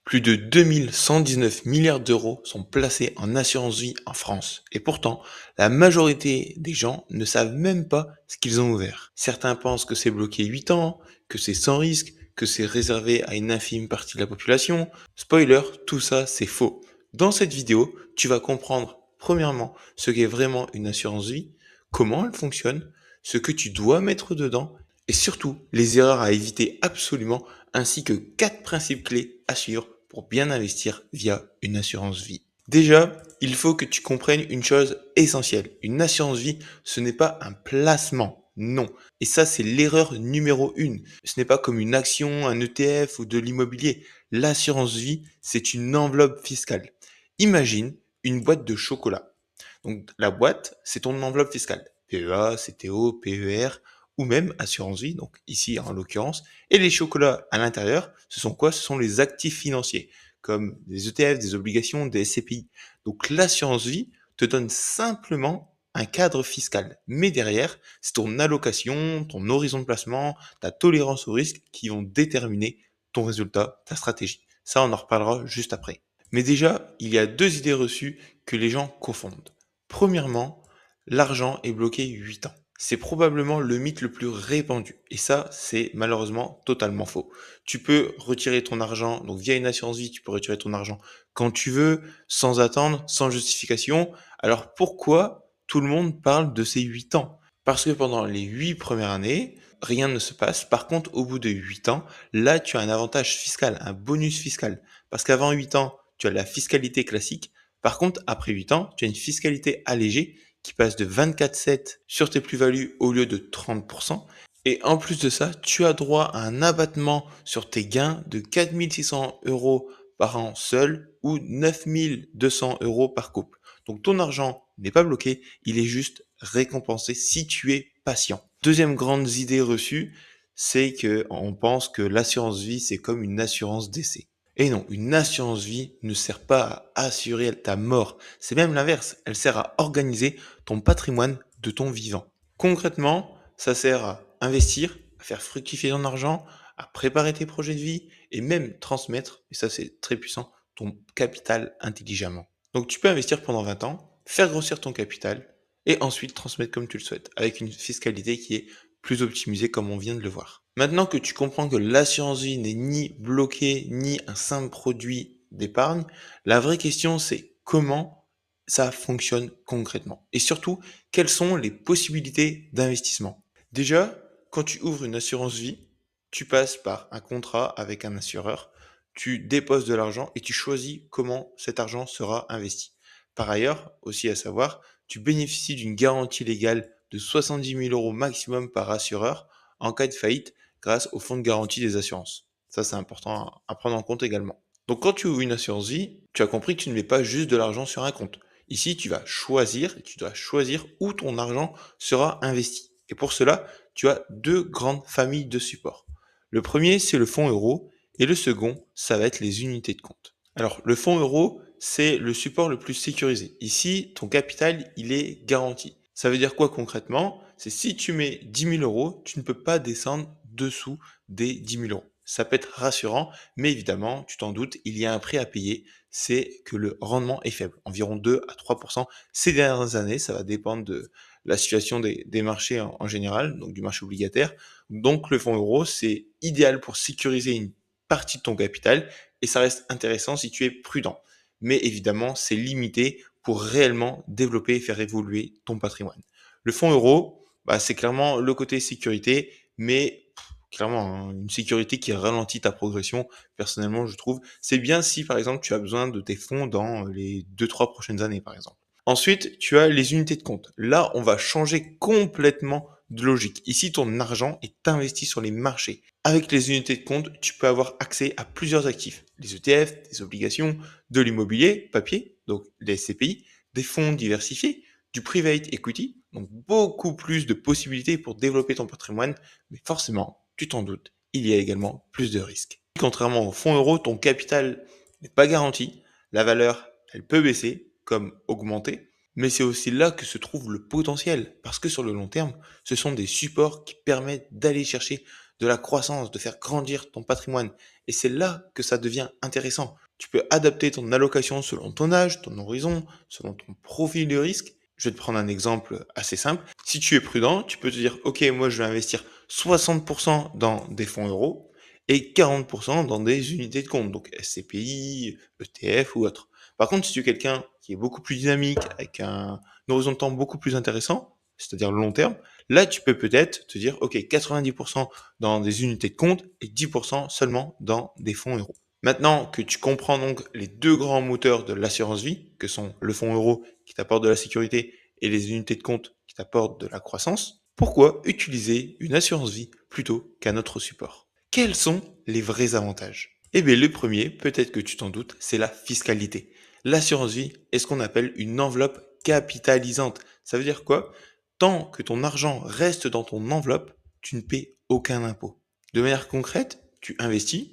Plus de 2119 milliards d'euros sont placés en assurance vie en France. Et pourtant, la majorité des gens ne savent même pas ce qu'ils ont ouvert. Certains pensent que c'est bloqué 8 ans, que c'est sans risque, que c'est réservé à une infime partie de la population. Spoiler, tout ça c'est faux. Dans cette vidéo, tu vas comprendre premièrement ce qu'est vraiment une assurance vie, comment elle fonctionne, ce que tu dois mettre dedans et surtout les erreurs à éviter absolument ainsi que 4 principes clés à suivre pour bien investir via une assurance vie. Déjà, il faut que tu comprennes une chose essentielle. Une assurance vie, ce n'est pas un placement. Non. Et ça, c'est l'erreur numéro 1. Ce n'est pas comme une action, un ETF ou de l'immobilier. L'assurance vie, c'est une enveloppe fiscale. Imagine une boîte de chocolat. Donc la boîte, c'est ton enveloppe fiscale. PEA, CTO, PER ou même assurance vie, donc ici en l'occurrence. Et les chocolats à l'intérieur, ce sont quoi? Ce sont les actifs financiers, comme des ETF, des obligations, des SCPI. Donc l'assurance vie te donne simplement un cadre fiscal. Mais derrière, c'est ton allocation, ton horizon de placement, ta tolérance au risque qui vont déterminer ton résultat, ta stratégie. Ça, on en reparlera juste après. Mais déjà, il y a deux idées reçues que les gens confondent. Premièrement, l'argent est bloqué 8 ans. C'est probablement le mythe le plus répandu. Et ça, c'est malheureusement totalement faux. Tu peux retirer ton argent, donc via une assurance vie, tu peux retirer ton argent quand tu veux, sans attendre, sans justification. Alors pourquoi tout le monde parle de ces 8 ans? Parce que pendant les 8 premières années, rien ne se passe. Par contre, au bout de 8 ans, là, tu as un avantage fiscal, un bonus fiscal. Parce qu'avant 8 ans, tu as la fiscalité classique. Par contre, après 8 ans, tu as une fiscalité allégée qui passe de 24,7 sur tes plus-values au lieu de 30%. Et en plus de ça, tu as droit à un abattement sur tes gains de 4 600 euros par an seul ou 9 200 euros par couple. Donc ton argent n'est pas bloqué, il est juste récompensé si tu es patient. Deuxième grande idée reçue, c'est que on pense que l'assurance vie, c'est comme une assurance décès. Et non, une assurance vie ne sert pas à assurer ta mort. C'est même l'inverse. Elle sert à organiser ton patrimoine de ton vivant. Concrètement, ça sert à investir, à faire fructifier ton argent, à préparer tes projets de vie et même transmettre, et ça c'est très puissant, ton capital intelligemment. Donc tu peux investir pendant 20 ans, faire grossir ton capital et ensuite transmettre comme tu le souhaites, avec une fiscalité qui est plus optimisée comme on vient de le voir. Maintenant que tu comprends que l'assurance vie n'est ni bloquée ni un simple produit d'épargne, la vraie question c'est comment ça fonctionne concrètement et surtout quelles sont les possibilités d'investissement. Déjà, quand tu ouvres une assurance vie, tu passes par un contrat avec un assureur, tu déposes de l'argent et tu choisis comment cet argent sera investi. Par ailleurs, aussi à savoir, tu bénéficies d'une garantie légale de 70 000 euros maximum par assureur en cas de faillite grâce au fonds de garantie des assurances. Ça, c'est important à prendre en compte également. Donc, quand tu ouvres une assurance vie, tu as compris que tu ne mets pas juste de l'argent sur un compte. Ici, tu vas choisir, tu dois choisir où ton argent sera investi. Et pour cela, tu as deux grandes familles de supports. Le premier, c'est le fonds euro, et le second, ça va être les unités de compte. Alors, le fonds euro, c'est le support le plus sécurisé. Ici, ton capital, il est garanti. Ça veut dire quoi concrètement? C'est si tu mets 10 000 euros, tu ne peux pas descendre dessous des 10 000 euros. Ça peut être rassurant, mais évidemment, tu t'en doutes, il y a un prix à payer, c'est que le rendement est faible, environ 2 à 3%. Ces dernières années, ça va dépendre de la situation des marchés en général, donc du marché obligataire. Donc le fonds euro, c'est idéal pour sécuriser une partie de ton capital et ça reste intéressant si tu es prudent. Mais évidemment, c'est limité pour réellement développer et faire évoluer ton patrimoine. Le fonds euro, bah, c'est clairement le côté sécurité, mais clairement, hein, une sécurité qui ralentit ta progression, personnellement, je trouve. C'est bien si, par exemple, tu as besoin de tes fonds dans les 2-3 prochaines années, par exemple. Ensuite, tu as les unités de compte. Là, on va changer complètement de logique. Ici, ton argent est investi sur les marchés. Avec les unités de compte, tu peux avoir accès à plusieurs actifs. Les ETF, des obligations, de l'immobilier, papier, donc les SCPI, des fonds diversifiés, du private equity, donc beaucoup plus de possibilités pour développer ton patrimoine, mais forcément, tu t'en doutes, il y a également plus de risques. Contrairement au fonds euro, ton capital n'est pas garanti, la valeur, elle peut baisser, comme augmenter, mais c'est aussi là que se trouve le potentiel, parce que sur le long terme, ce sont des supports qui permettent d'aller chercher de la croissance, de faire grandir ton patrimoine. Et c'est là que ça devient intéressant. Tu peux adapter ton allocation selon ton âge, ton horizon, selon ton profil de risque. Je vais te prendre un exemple assez simple. Si tu es prudent, tu peux te dire, OK, moi je vais investir 60% dans des fonds euros et 40% dans des unités de compte, donc SCPI, ETF ou autre. Par contre, si tu es quelqu'un qui est beaucoup plus dynamique, avec un horizon de temps beaucoup plus intéressant, c'est-à-dire le long terme, là, tu peux peut-être te dire, OK, 90% dans des unités de compte et 10% seulement dans des fonds euros. Maintenant que tu comprends donc les deux grands moteurs de l'assurance vie, que sont le fonds euro qui t'apporte de la sécurité et les unités de compte qui t'apportent de la croissance, pourquoi utiliser une assurance vie plutôt qu'un autre support? Quels sont les vrais avantages? Eh bien, le premier, peut-être que tu t'en doutes, c'est la fiscalité. L'assurance vie est ce qu'on appelle une enveloppe capitalisante. Ça veut dire quoi? Tant que ton argent reste dans ton enveloppe, tu ne paies aucun impôt. De manière concrète, tu investis,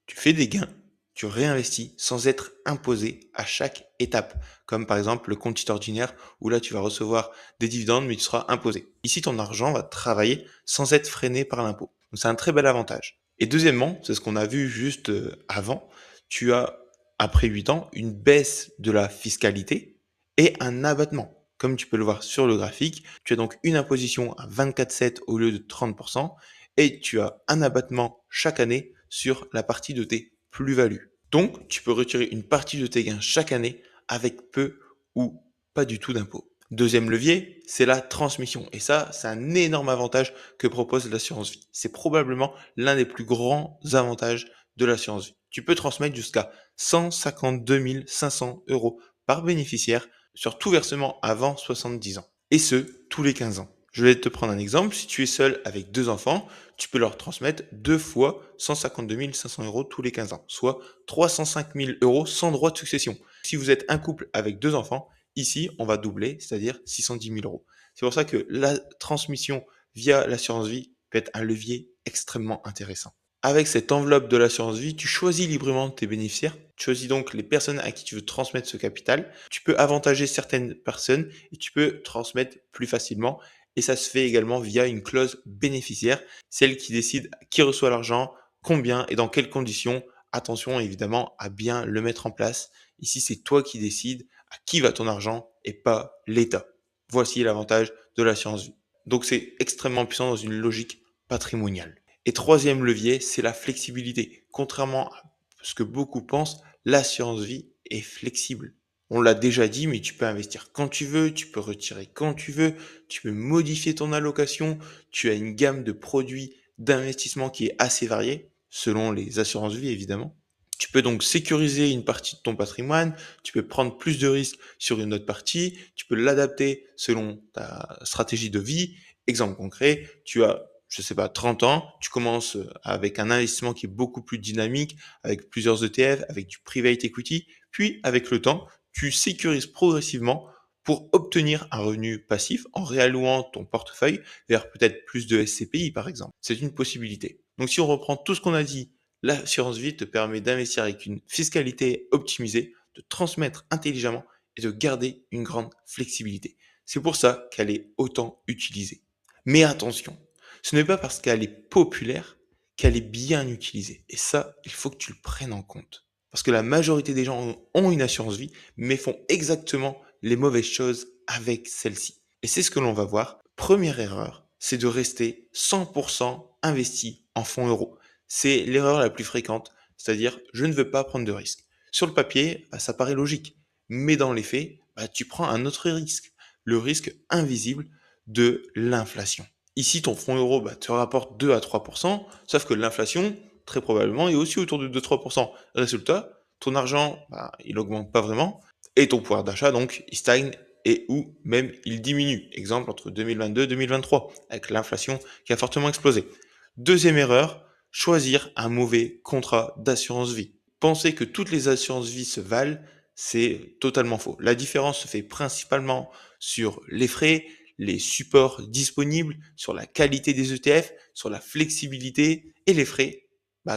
tu fais des gains, tu réinvestis sans être imposé à chaque étape. Comme par exemple le compte titre ordinaire où là tu vas recevoir des dividendes mais tu seras imposé. Ici ton argent va travailler sans être freiné par l'impôt. Donc c'est un très bel avantage. Et deuxièmement, c'est ce qu'on a vu juste avant, tu as après 8 ans une baisse de la fiscalité et un abattement. Comme tu peux le voir sur le graphique, tu as donc une imposition à 24,7 au lieu de 30% et tu as un abattement chaque année sur la partie de tes plus-values. Donc, tu peux retirer une partie de tes gains chaque année avec peu ou pas du tout d'impôt. Deuxième levier, c'est la transmission. Et ça, c'est un énorme avantage que propose l'assurance vie. C'est probablement l'un des plus grands avantages de l'assurance vie. Tu peux transmettre jusqu'à 152 500 euros par bénéficiaire sur tout versement avant 70 ans. Et ce, tous les 15 ans. Je vais te prendre un exemple. Si tu es seul avec deux enfants, tu peux leur transmettre deux fois 152 500 euros tous les 15 ans, soit 305 000 euros sans droit de succession. Si vous êtes un couple avec deux enfants, ici, on va doubler, c'est-à-dire 610 000 euros. C'est pour ça que la transmission via l'assurance vie peut être un levier extrêmement intéressant. Avec cette enveloppe de l'assurance vie, tu choisis librement tes bénéficiaires, tu choisis donc les personnes à qui tu veux transmettre ce capital, tu peux avantager certaines personnes et tu peux transmettre plus facilement. Et ça se fait également via une clause bénéficiaire, celle qui décide qui reçoit l'argent, combien et dans quelles conditions. Attention évidemment à bien le mettre en place. Ici, c'est toi qui décides à qui va ton argent et pas l'État. Voici l'avantage de l'assurance vie. Donc c'est extrêmement puissant dans une logique patrimoniale. Et troisième levier, c'est la flexibilité. Contrairement à ce que beaucoup pensent, l'assurance vie est flexible. On l'a déjà dit, mais tu peux investir quand tu veux, tu peux retirer quand tu veux, tu peux modifier ton allocation, tu as une gamme de produits d'investissement qui est assez variée, selon les assurances vie évidemment. Tu peux donc sécuriser une partie de ton patrimoine, tu peux prendre plus de risques sur une autre partie, tu peux l'adapter selon ta stratégie de vie. Exemple concret, tu as, je sais pas, 30 ans, tu commences avec un investissement qui est beaucoup plus dynamique, avec plusieurs ETF, avec du private equity, puis avec le temps, tu sécurises progressivement pour obtenir un revenu passif en réallouant ton portefeuille vers peut-être plus de SCPI par exemple. C'est une possibilité. Donc si on reprend tout ce qu'on a dit, l'assurance vie te permet d'investir avec une fiscalité optimisée, de transmettre intelligemment et de garder une grande flexibilité. C'est pour ça qu'elle est autant utilisée. Mais attention, ce n'est pas parce qu'elle est populaire qu'elle est bien utilisée. Et ça, il faut que tu le prennes en compte. Parce que la majorité des gens ont une assurance vie, mais font exactement les mauvaises choses avec celle-ci. Et c'est ce que l'on va voir. Première erreur, c'est de rester 100% investi en fonds euros. C'est l'erreur la plus fréquente, c'est-à-dire je ne veux pas prendre de risque. Sur le papier, ça paraît logique, mais dans les faits, tu prends un autre risque, le risque invisible de l'inflation. Ici, ton fonds euro te rapporte 2 à 3%, sauf que l'inflation, très probablement, est aussi autour de 2-3%. Résultat, ton argent, il augmente pas vraiment, et ton pouvoir d'achat, donc, il stagne et ou même il diminue. Exemple entre 2022 et 2023, avec l'inflation qui a fortement explosé. Deuxième erreur, choisir un mauvais contrat d'assurance vie. Penser que toutes les assurances vie se valent, c'est totalement faux. La différence se fait principalement sur les frais, les supports disponibles, sur la qualité des ETF, sur la flexibilité et les frais.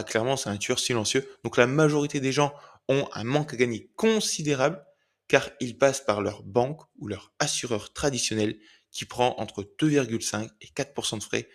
Clairement, c'est un tueur silencieux. Donc la majorité des gens ont un manque à gagner considérable car ils passent par leur banque ou leur assureur traditionnel qui prend entre 2,5 et 4% de frais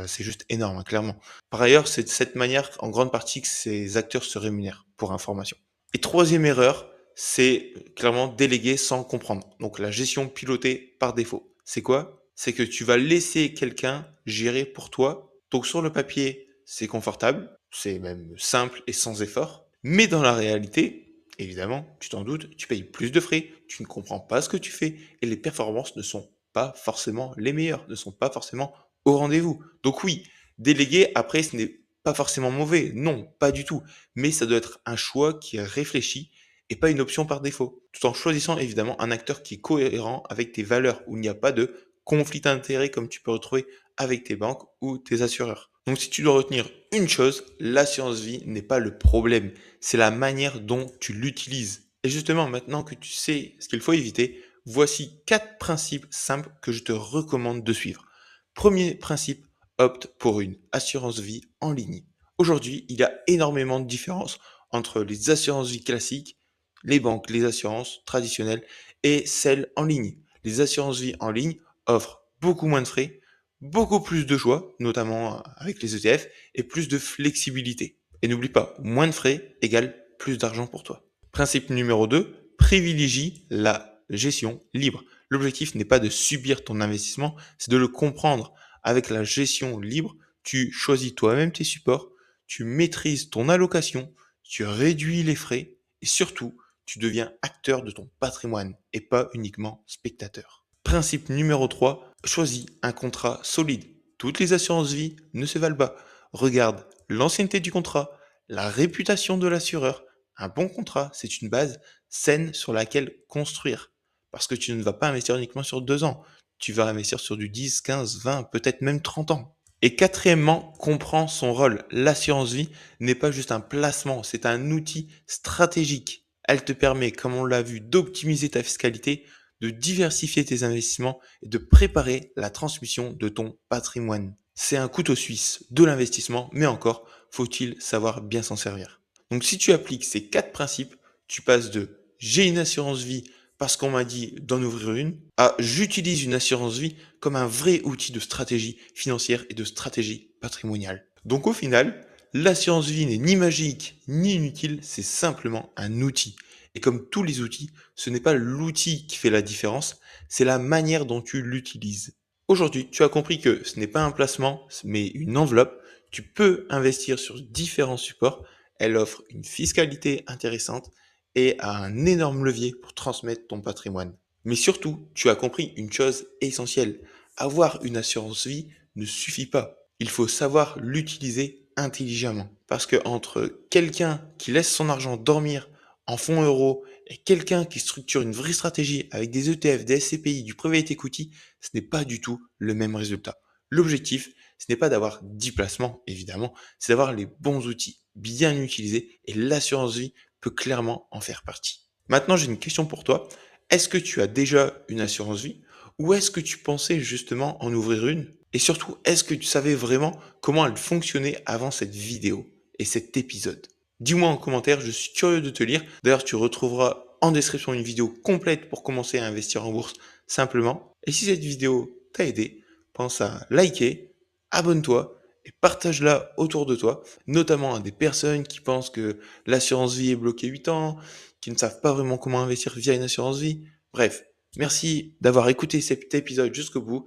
c'est juste énorme, hein, clairement. Par ailleurs, c'est de cette manière, en grande partie, que ces acteurs se rémunèrent, pour information. Et troisième erreur, c'est clairement déléguer sans comprendre. Donc la gestion pilotée par défaut. C'est quoi? C'est que tu vas laisser quelqu'un gérer pour toi. Donc sur le papier, c'est confortable, c'est même simple et sans effort. Mais dans la réalité, évidemment, tu t'en doutes, tu payes plus de frais, tu ne comprends pas ce que tu fais et les performances ne sont pas forcément les meilleures, ne sont pas forcément au rendez-vous. Donc oui, déléguer, après, ce n'est pas forcément mauvais. Non, pas du tout. Mais ça doit être un choix qui est réfléchi et pas une option par défaut. Tout en choisissant évidemment un acteur qui est cohérent avec tes valeurs, où il n'y a pas de conflit d'intérêt comme tu peux retrouver avec tes banques ou tes assureurs. Donc si tu dois retenir une chose, l'assurance vie n'est pas le problème, c'est la manière dont tu l'utilises. Et justement, maintenant que tu sais ce qu'il faut éviter, voici 4 principes simples que je te recommande de suivre. Premier principe, opte pour une assurance vie en ligne. Aujourd'hui, il y a énormément de différences entre les assurances vie classiques, les banques, les assurances traditionnelles et celles en ligne. Les assurances vie en ligne offrent beaucoup moins de frais, beaucoup plus de choix, notamment avec les ETF, et plus de flexibilité. Et n'oublie pas, moins de frais égale plus d'argent pour toi. Principe numéro 2, privilégie la gestion libre. L'objectif n'est pas de subir ton investissement, c'est de le comprendre. Avec la gestion libre, tu choisis toi-même tes supports, tu maîtrises ton allocation, tu réduis les frais et surtout, tu deviens acteur de ton patrimoine et pas uniquement spectateur. Principe numéro 3, choisis un contrat solide. Toutes les assurances vie ne se valent pas. Regarde l'ancienneté du contrat, la réputation de l'assureur. Un bon contrat, c'est une base saine sur laquelle construire. Parce que tu ne vas pas investir uniquement sur 2 ans. Tu vas investir sur du 10, 15, 20, peut-être même 30 ans. Et quatrièmement, comprends son rôle. L'assurance vie n'est pas juste un placement, c'est un outil stratégique. Elle te permet, comme on l'a vu, d'optimiser ta fiscalité, de diversifier tes investissements et de préparer la transmission de ton patrimoine. C'est un couteau suisse de l'investissement, mais encore, faut-il savoir bien s'en servir. Donc si tu appliques ces 4 principes, tu passes de j'ai une assurance vie parce qu'on m'a dit d'en ouvrir une, à j'utilise une assurance vie comme un vrai outil de stratégie financière et de stratégie patrimoniale. Donc au final, l'assurance vie n'est ni magique ni inutile, c'est simplement un outil. Et comme tous les outils, ce n'est pas l'outil qui fait la différence, c'est la manière dont tu l'utilises. Aujourd'hui, tu as compris que ce n'est pas un placement, mais une enveloppe. Tu peux investir sur différents supports. Elle offre une fiscalité intéressante et a un énorme levier pour transmettre ton patrimoine. Mais surtout, tu as compris une chose essentielle. Avoir une assurance vie ne suffit pas. Il faut savoir l'utiliser intelligemment. Parce que entre quelqu'un qui laisse son argent dormir en fonds euros et quelqu'un qui structure une vraie stratégie avec des ETF, des SCPI, du private equity, ce n'est pas du tout le même résultat. L'objectif, ce n'est pas d'avoir 10 placements, évidemment, c'est d'avoir les bons outils, bien utilisés, et l'assurance vie peut clairement en faire partie. Maintenant, j'ai une question pour toi. Est-ce que tu as déjà une assurance vie ou est-ce que tu pensais justement en ouvrir une? Et surtout, est-ce que tu savais vraiment comment elle fonctionnait avant cette vidéo et cet épisode? Dis-moi en commentaire, je suis curieux de te lire. D'ailleurs, tu retrouveras en description une vidéo complète pour commencer à investir en bourse simplement. Et si cette vidéo t'a aidé, pense à liker, abonne-toi et partage-la autour de toi, notamment à des personnes qui pensent que l'assurance vie est bloquée 8 ans, qui ne savent pas vraiment comment investir via une assurance vie. Bref, merci d'avoir écouté cet épisode jusqu'au bout